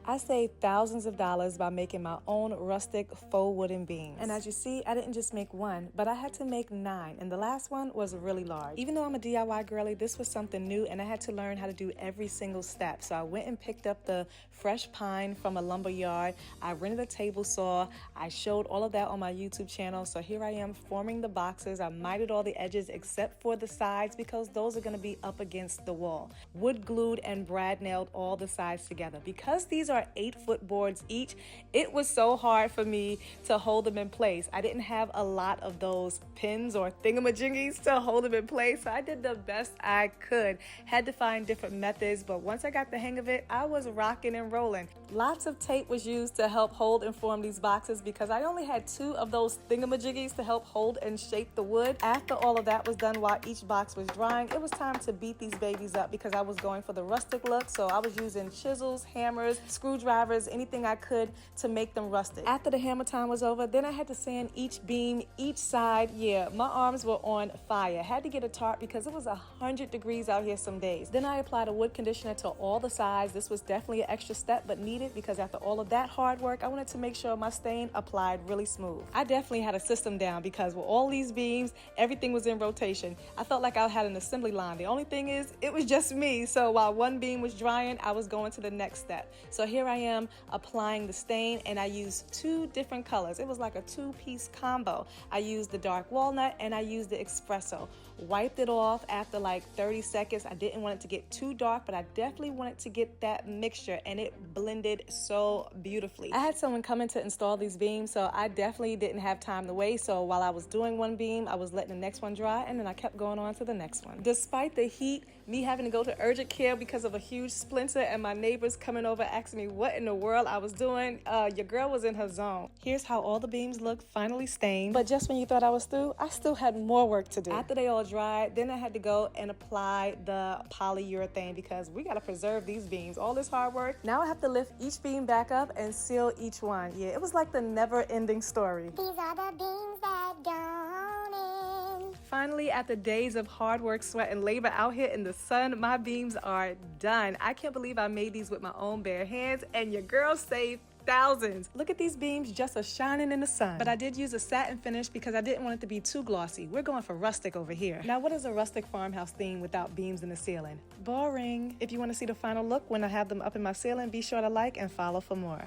I saved thousands of dollars by making my own rustic faux wooden beams. And as you see, I didn't just make one, but I had to make 9, and the last one was really large. Even though I'm a DIY girly, this was something new, and I had to learn how to do every single step. So I went and picked up the fresh pine from a lumber yard. I rented a table saw. I showed all of that on my YouTube channel. So here I am forming the boxes. I mited all the edges except for the sides because those are going to be up against the wall. Wood glued and brad nailed all the sides together. Because these are 8-foot boards each, it was so hard for me to hold them in place. I didn't have a lot of those pins or thingamajiggies to hold them in place, so I did the best I could. Had to find different methods, but once I got the hang of it, I was rocking and rolling. Lots of tape was used to help hold and form these boxes because I only had 2 of those thingamajiggies to help hold and shape the wood. After all of that was done, while each box was drying, it was time to beat these babies up because I was going for the rustic look, so I was using chisels, hammers, screwdrivers, anything I could to make them rustic. After the hammer time was over, then I had to sand each beam, each side. Yeah, my arms were on fire. Had to get a tarp because it was 100 degrees out here some days. Then I applied a wood conditioner to all the sides. This was definitely an extra step, but needed because after all of that hard work, I wanted to make sure my stain applied really smooth. I definitely had a system down because with all these beams, everything was in rotation. I felt like I had an assembly line. The only thing is, it was just me. So while one beam was drying, I was going to the next step. So here I am applying the stain, and I used 2 different colors. It was like a 2-piece combo. I used the dark walnut and I used the espresso. Wiped it off after like 30 seconds. I didn't want it to get too dark, but I definitely wanted to get that mixture, and it blended so beautifully. I had someone come in to install these beams, so I definitely didn't have time to waste. So while I was doing one beam, I was letting the next one dry, and then I kept going on to the next one. Despite the heat, me having to go to urgent care because of a huge splinter, and my neighbors coming over asking me what in the world I was doing, your girl was in her zone. Here's how all the beams look finally stained. But just when you thought I was through, I still had more work to do. After they all dried, then I had to go and apply the polyurethane because we got to preserve these beams. All this hard work. Now I have to lift each beam back up and seal each one. Yeah, it was like the never-ending story. These are the beams that gone in. Finally, after days of hard work, sweat, and labor out here in the sun, my beams are done. I can't believe I made these with my own bare hands, and your girl saved thousands. Look at these beams just a shining in the sun. But I did use a satin finish because I didn't want it to be too glossy. We're going for rustic over here. Now, what is a rustic farmhouse theme without beams in the ceiling? Boring. If you want to see the final look when I have them up in my ceiling, be sure to like and follow for more.